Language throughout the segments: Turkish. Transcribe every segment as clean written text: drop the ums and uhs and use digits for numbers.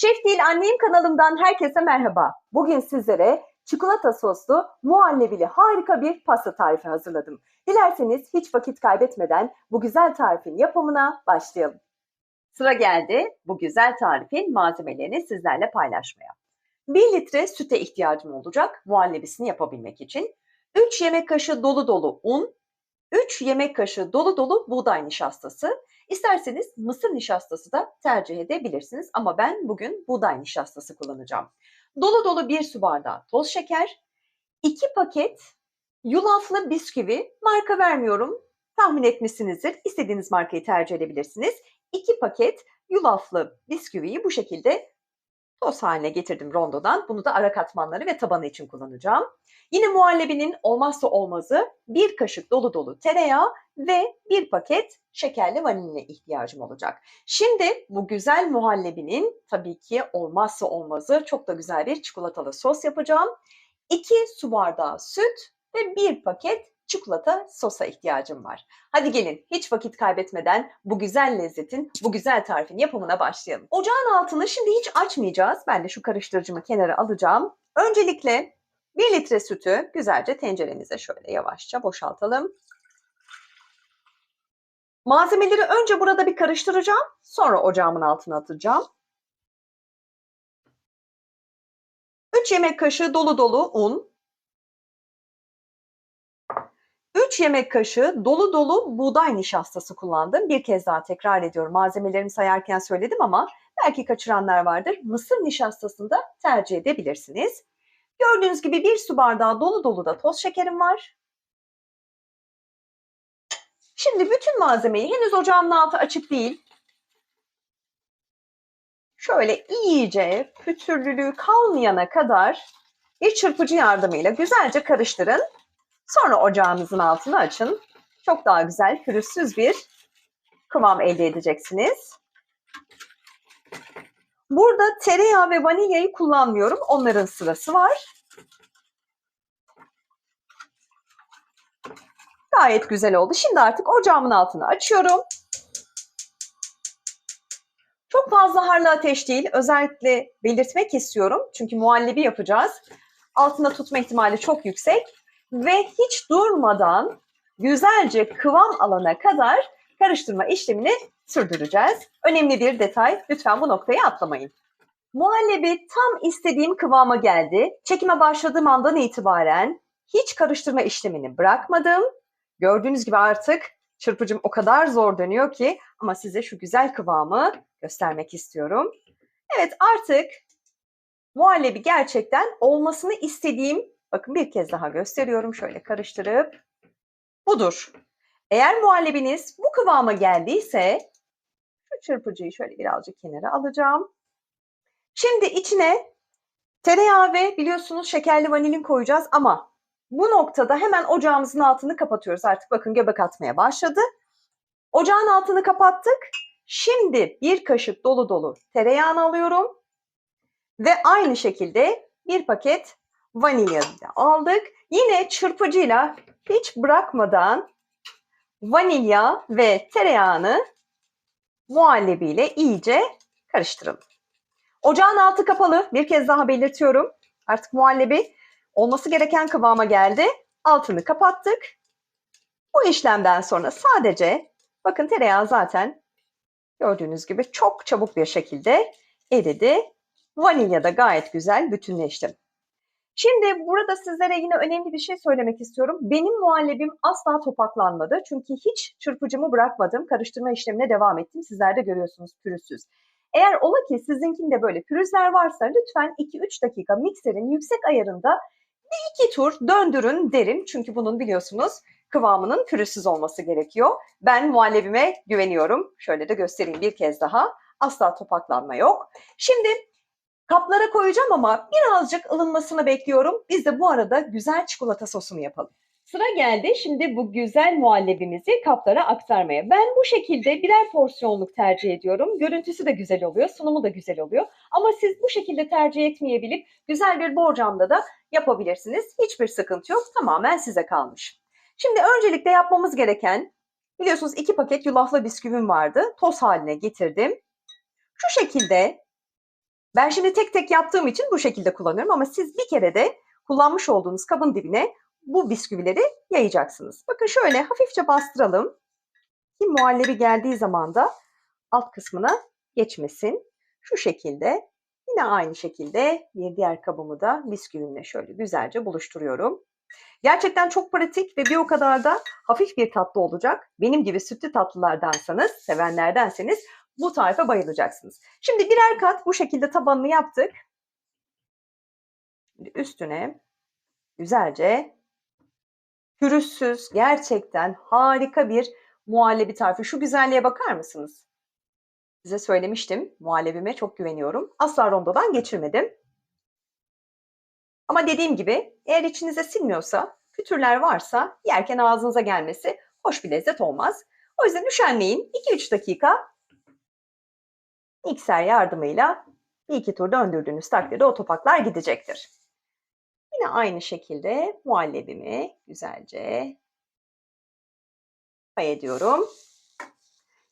Şef Değil Anneyim kanalımdan herkese merhaba. Bugün sizlere çikolata soslu muhallebili harika bir pasta tarifi hazırladım. Dilerseniz hiç vakit kaybetmeden bu güzel tarifin yapımına başlayalım. Sıra geldi bu güzel tarifin malzemelerini sizlerle paylaşmaya. 1 litre süte ihtiyacım olacak muhallebisini yapabilmek için. 3 yemek kaşığı dolu dolu un, 3 yemek kaşığı dolu dolu buğday nişastası. İsterseniz mısır nişastası da tercih edebilirsiniz ama ben bugün buğday nişastası kullanacağım. Dolu dolu 1 su bardağı toz şeker, 2 paket yulaflı bisküvi, marka vermiyorum, tahmin etmişsinizdir. İstediğiniz markayı tercih edebilirsiniz. 2 paket yulaflı bisküviyi bu şekilde toz haline getirdim rondodan. Bunu da ara katmanları ve tabanı için kullanacağım. Yine muhallebinin olmazsa olmazı 1 kaşık dolu dolu tereyağı ve 1 paket şekerli vanilya ihtiyacım olacak. Şimdi bu güzel muhallebinin tabii ki olmazsa olmazı çok da güzel bir çikolatalı sos yapacağım. 2 su bardağı süt ve 1 paket çikolata sosa ihtiyacım var. Hadi gelin hiç vakit kaybetmeden bu güzel lezzetin, bu güzel tarifin yapımına başlayalım. Ocağın altını şimdi hiç açmayacağız. Ben de şu karıştırıcımı kenara alacağım. Öncelikle 1 litre sütü güzelce tenceremize şöyle yavaşça boşaltalım. Malzemeleri önce burada bir karıştıracağım. Sonra ocağımın altına atacağım. 3 yemek kaşığı dolu dolu un. 3 yemek kaşığı dolu dolu buğday nişastası kullandım. Bir kez daha tekrar ediyorum. Malzemelerimi sayarken söyledim ama belki kaçıranlar vardır. Mısır nişastasını da tercih edebilirsiniz. Gördüğünüz gibi 1 su bardağı dolu dolu da toz şekerim var. Şimdi bütün malzemeyi henüz ocağımın altı açık değil. Şöyle iyice pütürlülüğü kalmayana kadar bir çırpıcı yardımıyla güzelce karıştırın. Sonra ocağınızın altını açın. Çok daha güzel, pürüzsüz bir kıvam elde edeceksiniz. Burada tereyağı ve vanilyayı kullanmıyorum. Onların sırası var. Gayet güzel oldu. Şimdi artık ocağımın altını açıyorum. Çok fazla harlı ateş değil. Özellikle belirtmek istiyorum. Çünkü muhallebi yapacağız. Altında tutma ihtimali çok yüksek. Ve hiç durmadan güzelce kıvam alana kadar karıştırma işlemini sürdüreceğiz. Önemli bir detay. Lütfen bu noktayı atlamayın. Muhallebi tam istediğim kıvama geldi. Çekime başladığım andan itibaren hiç karıştırma işlemini bırakmadım. Gördüğünüz gibi artık çırpıcım o kadar zor dönüyor ki ama size şu güzel kıvamı göstermek istiyorum. Evet, artık muhallebi gerçekten olmasını istediğim, bakın bir kez daha gösteriyorum şöyle karıştırıp, budur. Eğer muhallebiniz bu kıvama geldiyse şu çırpıcıyı şöyle birazcık kenara alacağım. Şimdi içine tereyağı ve biliyorsunuz şekerli vanilin koyacağız ama bu noktada hemen ocağımızın altını kapatıyoruz. Artık bakın göbek atmaya başladı. Ocağın altını kapattık. Şimdi 1 kaşık dolu dolu tereyağını alıyorum. Ve aynı şekilde 1 paket vanilya aldık. Yine çırpıcıyla hiç bırakmadan vanilya ve tereyağını muhallebiyle iyice karıştıralım. Ocağın altı kapalı. Bir kez daha belirtiyorum. Artık muhallebi olması gereken kıvama geldi. Altını kapattık. Bu işlemden sonra sadece, bakın tereyağı zaten gördüğünüz gibi çok çabuk bir şekilde eridi. Vanilya da gayet güzel bütünleşti. Şimdi burada sizlere yine önemli bir şey söylemek istiyorum. Benim muhallebim asla topaklanmadı. Çünkü hiç çırpıcımı bırakmadım. Karıştırma işlemine devam ettim. Sizler de görüyorsunuz pürüzsüz. Eğer ola ki sizinkinde böyle pürüzler varsa lütfen 2-3 dakika mikserin yüksek ayarında bir 2 tur döndürün derim. Çünkü bunun biliyorsunuz kıvamının pürüzsüz olması gerekiyor. Ben muhallebime güveniyorum. Şöyle de göstereyim bir kez daha. Asla topaklanma yok. Şimdi kaplara koyacağım ama birazcık ılınmasını bekliyorum. Biz de bu arada güzel çikolata sosunu yapalım. Sıra geldi şimdi bu güzel muhallebimizi kaplara aktarmaya. Ben bu şekilde birer porsiyonluk tercih ediyorum. Görüntüsü de güzel oluyor, sunumu da güzel oluyor. Ama siz bu şekilde tercih etmeyebilip güzel bir borcamda da yapabilirsiniz. Hiçbir sıkıntı yok, tamamen size kalmış. Şimdi öncelikle yapmamız gereken, biliyorsunuz 2 paket yulaflı bisküvim vardı. Toz haline getirdim. Şu şekilde Ben şimdi tek tek yaptığım için bu şekilde kullanıyorum ama siz bir kere de kullanmış olduğunuz kabın dibine bu bisküvileri yayacaksınız. Bakın şöyle hafifçe bastıralım ki muhallebi geldiği zaman da alt kısmına geçmesin. Şu şekilde yine aynı şekilde bir diğer kabımı da bisküvimle şöyle güzelce buluşturuyorum. Gerçekten çok pratik ve bir o kadar da hafif bir tatlı olacak. Benim gibi sütlü tatlılardansanız, sevenlerdenseniz bu tarife bayılacaksınız. Şimdi birer kat bu şekilde tabanını yaptık. Üstüne güzelce pürüzsüz, gerçekten harika bir muhallebi tarifi. Şu güzelliğe bakar mısınız? Size söylemiştim, muhallebime çok güveniyorum. Asla rondodan geçirmedim. Ama dediğim gibi eğer içinize sinmiyorsa, pütürler varsa yerken ağzınıza gelmesi hoş bir lezzet olmaz. O yüzden üşenmeyin. 2-3 dakika mikser yardımıyla bir iki tur döndürdüğünüz takdirde o topaklar gidecektir. Yine aynı şekilde muhallebimi güzelce pay ediyorum.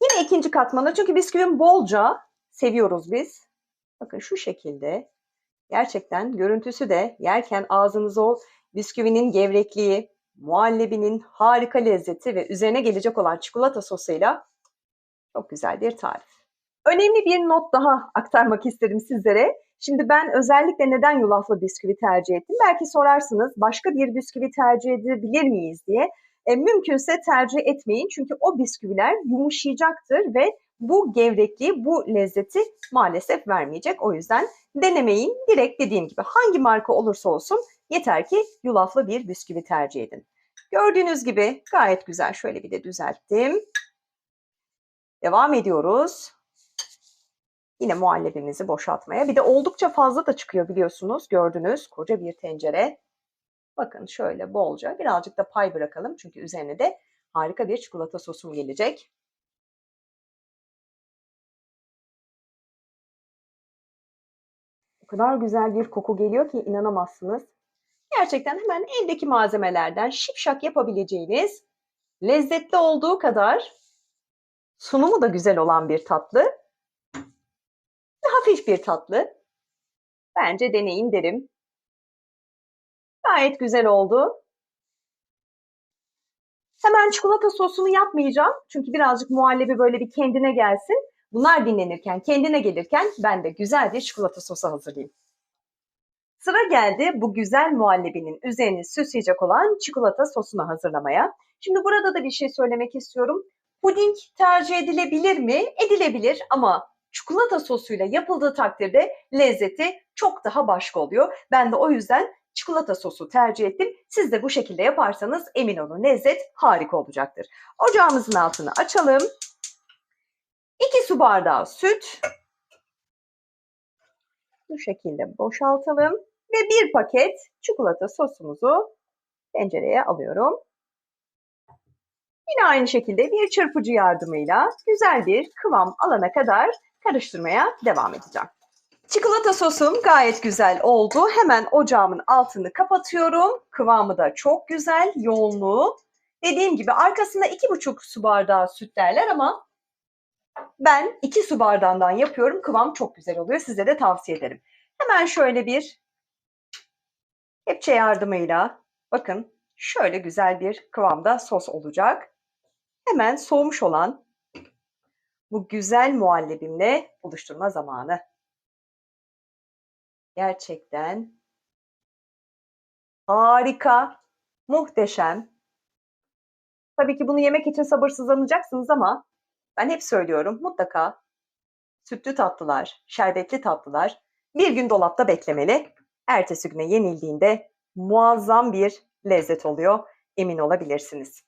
Yine ikinci katmana çünkü bisküvim bolca seviyoruz biz. Bakın şu şekilde gerçekten görüntüsü de yerken ağzınıza o bisküvinin gevrekliği, muhallebinin harika lezzeti ve üzerine gelecek olan çikolata sosuyla çok güzel bir tarif. Önemli bir not daha aktarmak isterim sizlere. Şimdi ben özellikle neden yulaflı bisküvi tercih ettim? Belki sorarsınız başka bir bisküvi tercih edebilir miyiz diye. Mümkünse tercih etmeyin çünkü o bisküviler yumuşayacaktır ve bu gevrekliği, bu lezzeti maalesef vermeyecek. O yüzden denemeyin. Direkt dediğim gibi hangi marka olursa olsun yeter ki yulaflı bir bisküvi tercih edin. Gördüğünüz gibi gayet güzel. Şöyle bir de düzelttim. Devam ediyoruz. Yine muhallebimizi boşaltmaya. Bir de oldukça fazla da çıkıyor biliyorsunuz. Gördünüz koca bir tencere. Bakın şöyle bolca birazcık da pay bırakalım. Çünkü üzerine de harika bir çikolata sosum gelecek. O kadar güzel bir koku geliyor ki inanamazsınız. Gerçekten hemen eldeki malzemelerden şipşak yapabileceğiniz, lezzetli olduğu kadar sunumu da güzel olan bir tatlı. Hafif bir tatlı. Bence deneyin derim. Gayet güzel oldu. Hemen çikolata sosunu yapmayacağım. Çünkü birazcık muhallebi böyle bir kendine gelsin. Bunlar dinlenirken, kendine gelirken ben de güzel bir çikolata sosu hazırlayayım. Sıra geldi bu güzel muhallebinin üzerini süsleyecek olan çikolata sosunu hazırlamaya. Şimdi burada da bir şey söylemek istiyorum. Puding tercih edilebilir mi? Edilebilir ama çikolata sosuyla yapıldığı takdirde lezzeti çok daha başka oluyor. Ben de o yüzden çikolata sosu tercih ettim. Siz de bu şekilde yaparsanız emin olun lezzet harika olacaktır. Ocağımızın altını açalım. 2 su bardağı süt. Bu şekilde boşaltalım. Ve 1 paket çikolata sosumuzu tencereye alıyorum. Yine aynı şekilde bir çırpıcı yardımıyla güzel bir kıvam alana kadar karıştırmaya devam edeceğim. Çikolata sosum gayet güzel oldu. Hemen ocağımın altını kapatıyorum. Kıvamı da çok güzel, yoğunluğu. Dediğim gibi arkasında 2,5 su bardağı süt derler ama ben 2 su bardağından yapıyorum. Kıvam çok güzel oluyor. Size de tavsiye ederim. Hemen şöyle bir kepçe yardımıyla bakın şöyle güzel bir kıvamda sos olacak. Hemen soğumuş olan bu güzel muhallebimle buluşturma zamanı. Gerçekten harika, muhteşem. Tabii ki bunu yemek için sabırsızlanacaksınız ama ben hep söylüyorum mutlaka sütlü tatlılar, şerbetli tatlılar bir gün dolapta beklemeli. Ertesi güne yenildiğinde muazzam bir lezzet oluyor, emin olabilirsiniz.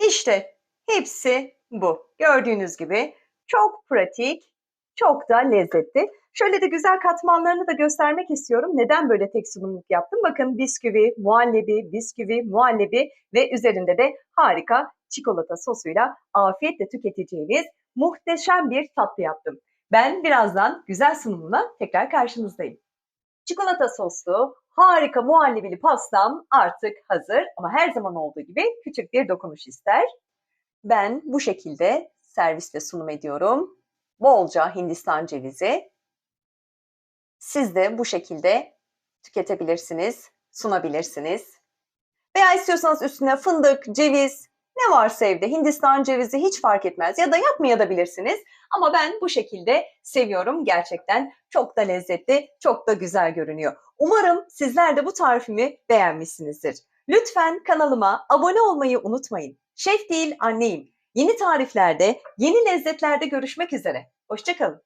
İşte hepsi bu. Gördüğünüz gibi çok pratik, çok da lezzetli. Şöyle de güzel katmanlarını da göstermek istiyorum. Neden böyle tek sunumluk yaptım? Bakın bisküvi, muhallebi ve üzerinde de harika çikolata sosuyla afiyetle tüketeceğiniz muhteşem bir tatlı yaptım. Ben birazdan güzel sunumla tekrar karşınızdayım. Çikolata soslu, harika muhallebili pastam artık hazır ama her zaman olduğu gibi küçük bir dokunuş ister. Ben bu şekilde servis ve sunum ediyorum. bolca Hindistan cevizi. Siz de bu şekilde tüketebilirsiniz, sunabilirsiniz. Veya istiyorsanız üstüne fındık, ceviz, ne varsa evde Hindistan cevizi hiç fark etmez. Ya da yapmayabilirsiniz. Ama ben bu şekilde seviyorum. Gerçekten çok da lezzetli, çok da güzel görünüyor. Umarım sizler de bu tarifimi beğenmişsinizdir. Lütfen kanalıma abone olmayı unutmayın. Şef değil, anneyim. Yeni tariflerde, yeni lezzetlerde görüşmek üzere. Hoşça kalın.